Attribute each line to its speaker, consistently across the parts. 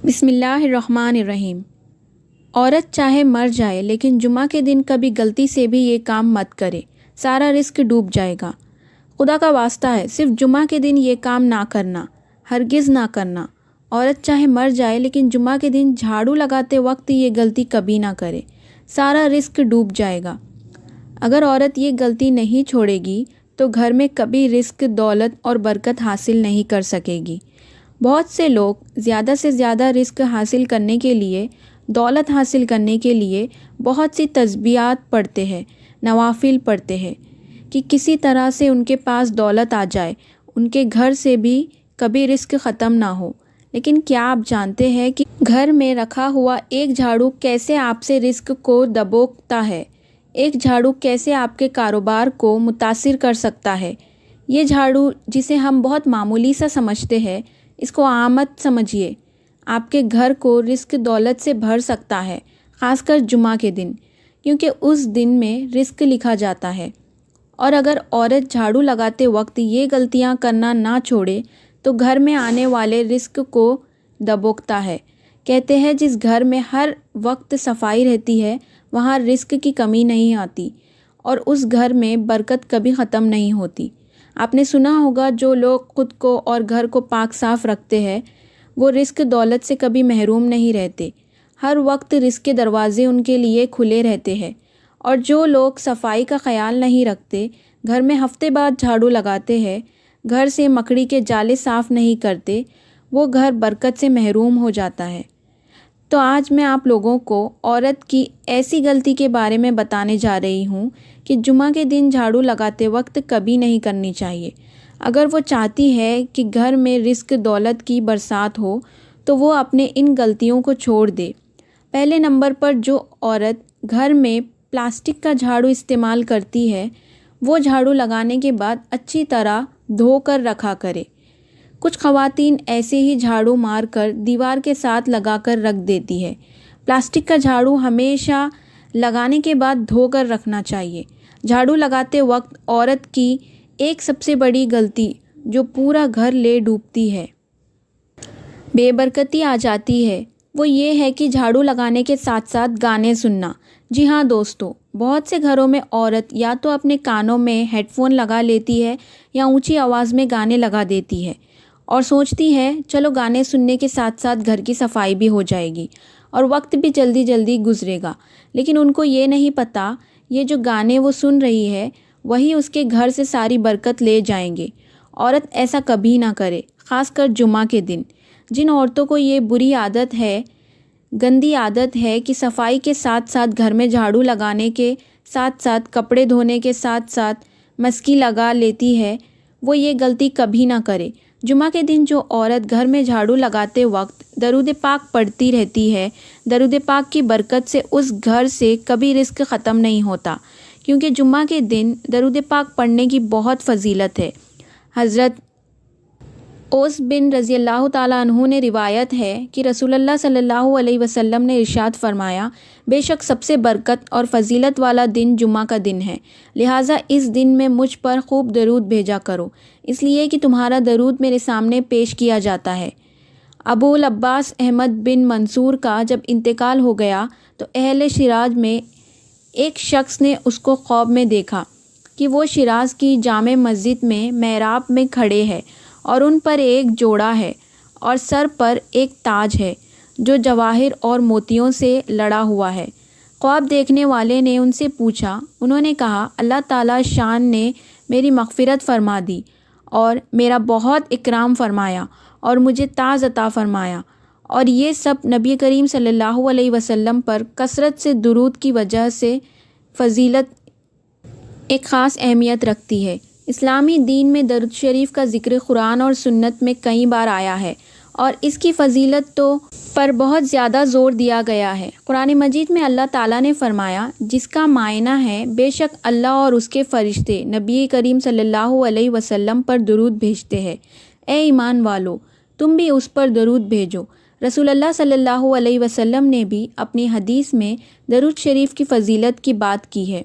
Speaker 1: بسم اللہ الرحمن الرحیم۔ عورت چاہے مر جائے لیکن جمعہ کے دن کبھی غلطی سے بھی یہ کام مت کرے، سارا رزق ڈوب جائے گا۔ خدا کا واسطہ ہے، صرف جمعہ کے دن یہ کام نہ کرنا، ہرگز نہ کرنا۔ عورت چاہے مر جائے لیکن جمعہ کے دن جھاڑو لگاتے وقت یہ غلطی کبھی نہ کرے، سارا رزق ڈوب جائے گا۔ اگر عورت یہ غلطی نہیں چھوڑے گی تو گھر میں کبھی رزق، دولت اور برکت حاصل نہیں کر سکے گی۔ بہت سے لوگ زیادہ سے زیادہ رزق حاصل کرنے کے لیے، دولت حاصل کرنے کے لیے بہت سی تسبیحات پڑھتے ہیں، نوافل پڑھتے ہیں کہ کسی طرح سے ان کے پاس دولت آ جائے، ان کے گھر سے بھی کبھی رزق ختم نہ ہو۔ لیکن کیا آپ جانتے ہیں کہ گھر میں رکھا ہوا ایک جھاڑو کیسے آپ سے رزق کو دبوکتا ہے؟ ایک جھاڑو کیسے آپ کے کاروبار کو متاثر کر سکتا ہے؟ یہ جھاڑو جسے ہم بہت معمولی سا سمجھتے ہیں، اس کو عام مت سمجھیے، آپ کے گھر کو رزق دولت سے بھر سکتا ہے، خاص کر جمعہ کے دن، کیونکہ اس دن میں رزق لکھا جاتا ہے۔ اور اگر عورت جھاڑو لگاتے وقت یہ غلطیاں کرنا نہ چھوڑے تو گھر میں آنے والے رزق کو دبوکتا ہے۔ کہتے ہیں جس گھر میں ہر وقت صفائی رہتی ہے وہاں رزق کی کمی نہیں آتی اور اس گھر میں برکت کبھی ختم نہیں ہوتی۔ آپ نے سنا ہوگا جو لوگ خود کو اور گھر کو پاک صاف رکھتے ہیں وہ رزق دولت سے کبھی محروم نہیں رہتے، ہر وقت رزق کے دروازے ان کے لیے کھلے رہتے ہیں۔ اور جو لوگ صفائی کا خیال نہیں رکھتے، گھر میں ہفتے بعد جھاڑو لگاتے ہیں، گھر سے مکڑی کے جالے صاف نہیں کرتے، وہ گھر برکت سے محروم ہو جاتا ہے۔ تو آج میں آپ لوگوں کو عورت کی ایسی غلطی کے بارے میں بتانے جا رہی ہوں کہ جمعہ کے دن جھاڑو لگاتے وقت کبھی نہیں کرنی چاہیے۔ اگر وہ چاہتی ہے کہ گھر میں رزق دولت کی برسات ہو تو وہ اپنے ان غلطیوں کو چھوڑ دے۔ پہلے نمبر پر جو عورت گھر میں پلاسٹک کا جھاڑو استعمال کرتی ہے وہ جھاڑو لگانے کے بعد اچھی طرح دھو کر رکھا کرے۔ کچھ خواتین ایسے ہی جھاڑو مار کر دیوار کے ساتھ لگا کر رکھ دیتی ہے۔ پلاسٹک کا جھاڑو ہمیشہ لگانے کے بعد دھو کر رکھنا چاہیے۔ جھاڑو لگاتے وقت عورت کی ایک سب سے بڑی غلطی جو پورا گھر لے ڈوبتی ہے، بے برکتی آ جاتی ہے، وہ یہ ہے کہ جھاڑو لگانے کے ساتھ ساتھ گانے سننا۔ جی ہاں دوستو، بہت سے گھروں میں عورت یا تو اپنے کانوں میں ہیڈ فون لگا لیتی ہے یا اونچی آواز میں گانے لگا دیتی ہے اور سوچتی ہے چلو گانے سننے کے ساتھ ساتھ گھر کی صفائی بھی ہو جائے گی اور وقت بھی جلدی جلدی گزرے گا۔ لیکن ان کو یہ نہیں پتہ یہ جو گانے وہ سن رہی ہے وہی اس کے گھر سے ساری برکت لے جائیں گے۔ عورت ایسا کبھی نہ کرے، خاص کر جمعہ کے دن۔ جن عورتوں کو یہ بری عادت ہے، گندی عادت ہے کہ صفائی کے ساتھ ساتھ گھر میں جھاڑو لگانے کے ساتھ ساتھ کپڑے دھونے کے ساتھ ساتھ مسکی لگا لیتی ہے، وہ یہ غلطی کبھی نہ کرے۔ جمعہ کے دن جو عورت گھر میں جھاڑو لگاتے وقت درود پاک پڑھتی رہتی ہے، درود پاک کی برکت سے اس گھر سے کبھی رزق ختم نہیں ہوتا، کیونکہ جمعہ کے دن درود پاک پڑھنے کی بہت فضیلت ہے۔ حضرت اوس بن رضی اللہ تعالیٰ عنہ نے روایت ہے کہ رسول اللہ صلی اللہ علیہ وسلم نے ارشاد فرمایا، بے شک سب سے برکت اور فضیلت والا دن جمعہ کا دن ہے، لہٰذا اس دن میں مجھ پر خوب درود بھیجا کرو، اس لیے کہ تمہارا درود میرے سامنے پیش کیا جاتا ہے۔ ابو العباس احمد بن منصور کا جب انتقال ہو گیا تو اہل شیراز میں ایک شخص نے اس کو خواب میں دیکھا کہ وہ شیراز کی جامع مسجد میں محراب میں کھڑے ہیں اور ان پر ایک جوڑا ہے اور سر پر ایک تاج ہے جو جواہر اور موتیوں سے لڑا ہوا ہے۔ خواب دیکھنے والے نے ان سے پوچھا، انہوں نے کہا، اللہ تعالیٰ شان نے میری مغفرت فرما دی اور میرا بہت اکرام فرمایا اور مجھے تاج عطا فرمایا، اور یہ سب نبی کریم صلی اللہ علیہ وسلم پر کثرت سے درود کی وجہ سے فضیلت ایک خاص اہمیت رکھتی ہے۔ اسلامی دین میں درود شریف کا ذکر قرآن اور سنت میں کئی بار آیا ہے اور اس کی فضیلت پر بہت زیادہ زور دیا گیا ہے۔ قرآن مجید میں اللہ تعالیٰ نے فرمایا، جس کا معنی ہے بے شک اللہ اور اس کے فرشتے نبی کریم صلی اللہ علیہ وسلم پر درود بھیجتے ہیں، اے ایمان والو تم بھی اس پر درود بھیجو۔ رسول اللہ صلی اللہ علیہ وسلم نے بھی اپنی حدیث میں درود شریف کی فضیلت کی بات کی ہے۔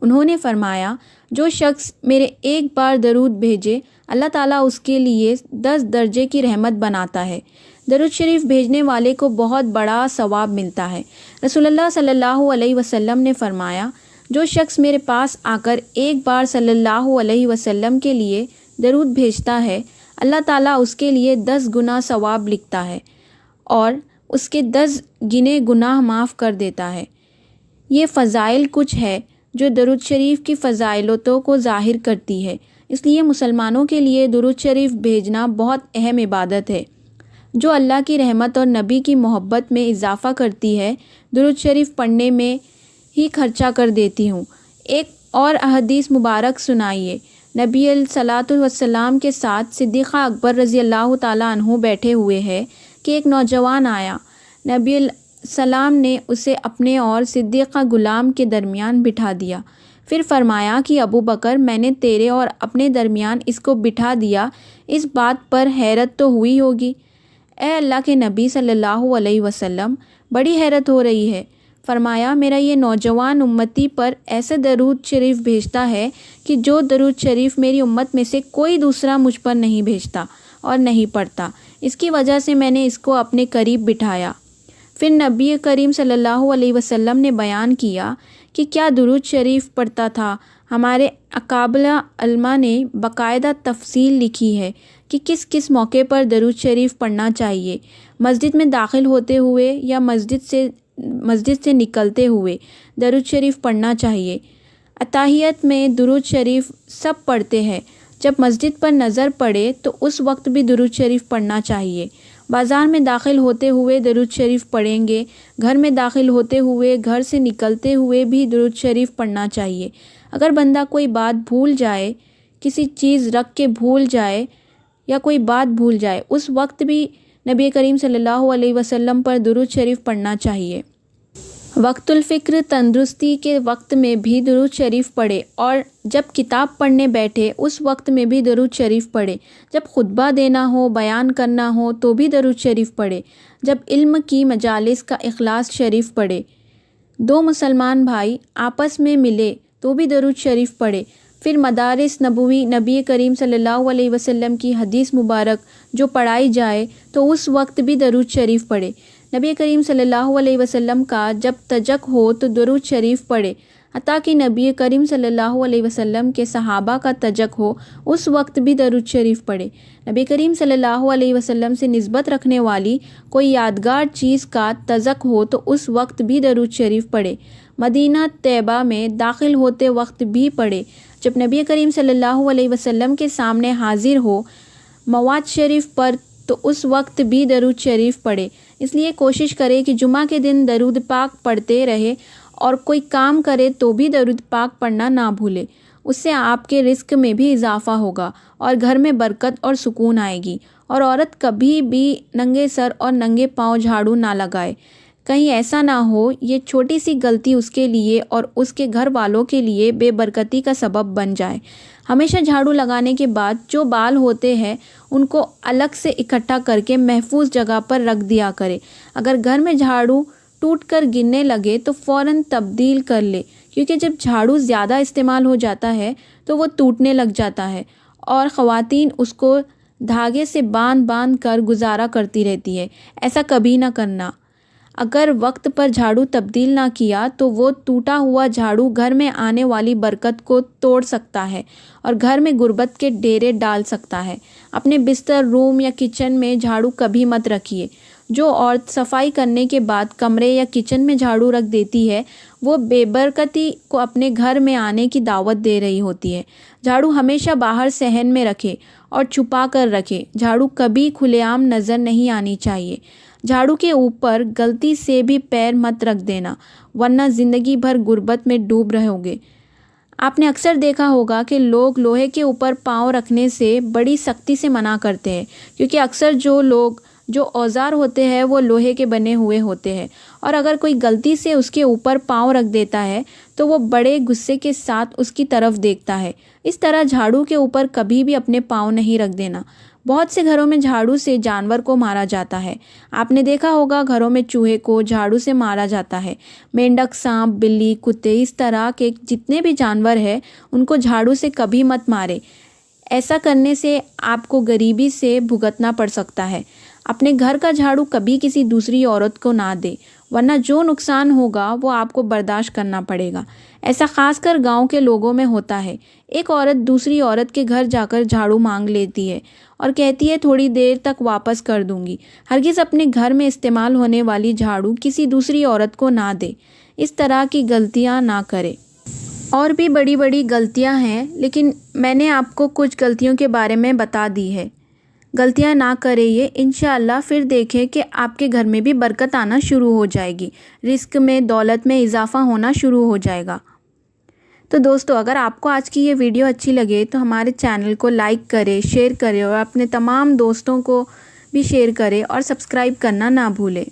Speaker 1: انہوں نے فرمایا، جو شخص میرے ایک بار درود بھیجے اللہ تعالیٰ اس کے لیے 10 درجے کی رحمت بناتا ہے۔ درود شریف بھیجنے والے کو بہت بڑا ثواب ملتا ہے۔ رسول اللہ صلی اللہ علیہ وسلم نے فرمایا، جو شخص میرے پاس آ کر ایک بار صلی اللہ علیہ وسلم کے لیے درود بھیجتا ہے، اللہ تعالیٰ اس کے لیے 10 گنا ثواب لکھتا ہے اور اس کے 10 گنے گناہ معاف کر دیتا ہے۔ یہ فضائل کچھ ہے جو درود شریف کی فضائلتوں کو ظاہر کرتی ہے، اس لیے مسلمانوں کے لیے درود شریف بھیجنا بہت اہم عبادت ہے جو اللہ کی رحمت اور نبی کی محبت میں اضافہ کرتی ہے۔ درود شریف پڑھنے میں ہی خرچہ کر دیتی ہوں۔ ایک اور حدیث مبارک سنائیے۔ نبی صلاۃ والسلام کے ساتھ صدیقہ اکبر رضی اللہ تعالیٰ عنہ بیٹھے ہوئے ہیں کہ ایک نوجوان آیا۔ نبی السلام نے اسے اپنے اور صدیقہ غلام کے درمیان بٹھا دیا، پھر فرمایا کہ ابو بکر، میں نے تیرے اور اپنے درمیان اس کو بٹھا دیا، اس بات پر حیرت تو ہوئی ہوگی۔ اے اللہ کے نبی صلی اللہ علیہ وسلم، بڑی حیرت ہو رہی ہے۔ فرمایا، میرا یہ نوجوان امتی پر ایسے درود شریف بھیجتا ہے کہ جو درود شریف میری امت میں سے کوئی دوسرا مجھ پر نہیں بھیجتا اور نہیں پڑھتا، اس کی وجہ سے میں نے اس کو اپنے قریب بٹھایا۔ پھر نبی کریم صلی اللہ علیہ وسلم نے بیان کیا کہ کیا درود شریف پڑھتا تھا۔ ہمارے اکابر علماء نے باقاعدہ تفصیل لکھی ہے کہ کس کس موقع پر درود شریف پڑھنا چاہیے۔ مسجد میں داخل ہوتے ہوئے یا مسجد سے نکلتے ہوئے درود شریف پڑھنا چاہیے۔ اتحیت میں درود شریف سب پڑھتے ہیں، جب مسجد پر نظر پڑے تو اس وقت بھی درود شریف پڑھنا چاہیے۔ بازار میں داخل ہوتے ہوئے درود شریف پڑھیں گے، گھر میں داخل ہوتے ہوئے، گھر سے نکلتے ہوئے بھی درود شریف پڑھنا چاہیے۔ اگر بندہ کوئی بات بھول جائے، کسی چیز رکھ کے بھول جائے یا کوئی بات بھول جائے، اس وقت بھی نبی کریم صلی اللہ علیہ وسلم پر درود شریف پڑھنا چاہیے۔ وقت الفکر تندرستی کے وقت میں بھی درود شریف پڑھے، اور جب کتاب پڑھنے بیٹھے اس وقت میں بھی درود شریف پڑھے۔ جب خطبہ دینا ہو، بیان کرنا ہو تو بھی درود شریف پڑھے۔ جب علم کی مجالس کا اخلاص شریف پڑھے۔ دو مسلمان بھائی آپس میں ملے تو بھی درود شریف پڑھے۔ پھر مدارس نبوی، نبی کریم صلی اللہ علیہ وسلم کی حدیث مبارک جو پڑھائی جائے تو اس وقت بھی درود شریف پڑھے۔ نبی کریم صلی اللہ علیہ وسلم کا جب تجک ہو تو درود شریف پڑھے، حتیٰ کہ نبی کریم صلی اللہ علیہ وسلم کے صحابہ کا تجک ہو اس وقت بھی درود شریف پڑھے۔ نبی کریم صلی اللہ علیہ وسلم سے نسبت رکھنے والی کوئی یادگار چیز کا تجک ہو تو اس وقت بھی درود شریف پڑھے۔ مدینہ طیبہ میں داخل ہوتے وقت بھی پڑھے۔ جب نبی کریم صلی اللہ علیہ وسلم کے سامنے حاضر ہو مواد شریف پر تو اس وقت بھی درود شریف پڑھے۔ اس لیے کوشش کرے کہ جمعہ کے دن درود پاک پڑھتے رہے، اور کوئی کام کرے تو بھی درود پاک پڑھنا نہ بھولے۔ اس سے آپ کے رزق میں بھی اضافہ ہوگا اور گھر میں برکت اور سکون آئے گی۔ اور عورت کبھی بھی ننگے سر اور ننگے پاؤں جھاڑو نہ لگائے، کہیں ایسا نہ ہو یہ چھوٹی سی غلطی اس کے لیے اور اس کے گھر والوں کے لیے بے برکتی کا سبب بن جائے۔ ہمیشہ جھاڑو لگانے کے بعد جو بال ہوتے ہیں ان کو الگ سے اکٹھا کر کے محفوظ جگہ پر رکھ دیا کرے۔ اگر گھر میں جھاڑو ٹوٹ کر گرنے لگے تو فوراً تبدیل کر لے، کیونکہ جب جھاڑو زیادہ استعمال ہو جاتا ہے تو وہ ٹوٹنے لگ جاتا ہے اور خواتین اس کو دھاگے سے باندھ کر گزارا کرتی رہتی ہے۔ ایسا کبھی نہ کرنا۔ اگر وقت پر جھاڑو تبدیل نہ کیا تو وہ ٹوٹا ہوا جھاڑو گھر میں آنے والی برکت کو توڑ سکتا ہے اور گھر میں غربت کے ڈیرے ڈال سکتا ہے۔ اپنے بستر، روم یا کچن میں جھاڑو کبھی مت رکھیے۔ جو عورت صفائی کرنے کے بعد کمرے یا کچن میں جھاڑو رکھ دیتی ہے وہ بے برکتی کو اپنے گھر میں آنے کی دعوت دے رہی ہوتی ہے۔ جھاڑو ہمیشہ باہر صحن میں رکھے اور چھپا کر رکھے۔ جھاڑو کبھی کھلے عام نظر نہیں آنی چاہیے۔ جھاڑو کے اوپر غلطی سے بھی پیر مت رکھ دینا، ورنہ زندگی بھر غربت میں ڈوب رہو گے۔ آپ نے اکثر دیکھا ہوگا کہ لوگ لوہے کے اوپر پاؤں رکھنے سے بڑی سختی سے منع کرتے ہیں، کیونکہ اکثر جو اوزار ہوتے ہیں وہ لوہے کے بنے ہوئے ہوتے ہیں، اور اگر کوئی غلطی سے اس کے اوپر پاؤں رکھ دیتا ہے تو وہ بڑے غصے کے ساتھ اس کی طرف دیکھتا ہے۔ اس طرح جھاڑو کے اوپر کبھی بھی اپنے پاؤں نہیں رکھ دینا۔ بہت سے گھروں میں جھاڑو سے جانور کو مارا جاتا ہے۔ آپ نے دیکھا ہوگا گھروں میں چوہے کو جھاڑو سے مارا جاتا ہے۔ مینڈک، سانپ، بلی، کتے، اس طرح کے جتنے بھی جانور ہیں ان کو جھاڑو سے کبھی مت مارے۔ ایسا کرنے سے آپ کو غریبی سے بھگتنا پڑ سکتا ہے۔ اپنے گھر کا جھاڑو کبھی کسی دوسری عورت کو نہ دے، ورنہ جو نقصان ہوگا وہ آپ کو برداشت کرنا پڑے گا۔ ایسا خاص کر گاؤں کے لوگوں میں ہوتا ہے۔ ایک عورت دوسری عورت کے گھر جا کر جھاڑو مانگ لیتی ہے اور کہتی ہے تھوڑی دیر تک واپس کر دوں گی۔ ہرگز اپنے گھر میں استعمال ہونے والی جھاڑو کسی دوسری عورت کو نہ دے۔ اس طرح کی غلطیاں نہ کرے۔ اور بھی بڑی بڑی غلطیاں ہیں، لیکن میں نے آپ کو کچھ غلطیوں کے بارے میں بتا دی ہے۔ غلطیاں نہ کرے یہ، انشاءاللہ پھر دیکھیں کہ آپ کے گھر میں بھی برکت آنا شروع ہو جائے گی، رزق میں، دولت میں اضافہ ہونا شروع ہو جائے گا۔ تو دوستو، اگر آپ کو آج کی یہ ویڈیو اچھی لگے تو ہمارے چینل کو لائک کرے، شیئر کرے اور اپنے تمام دوستوں کو بھی شیئر کرے اور سبسکرائب کرنا نہ بھولے۔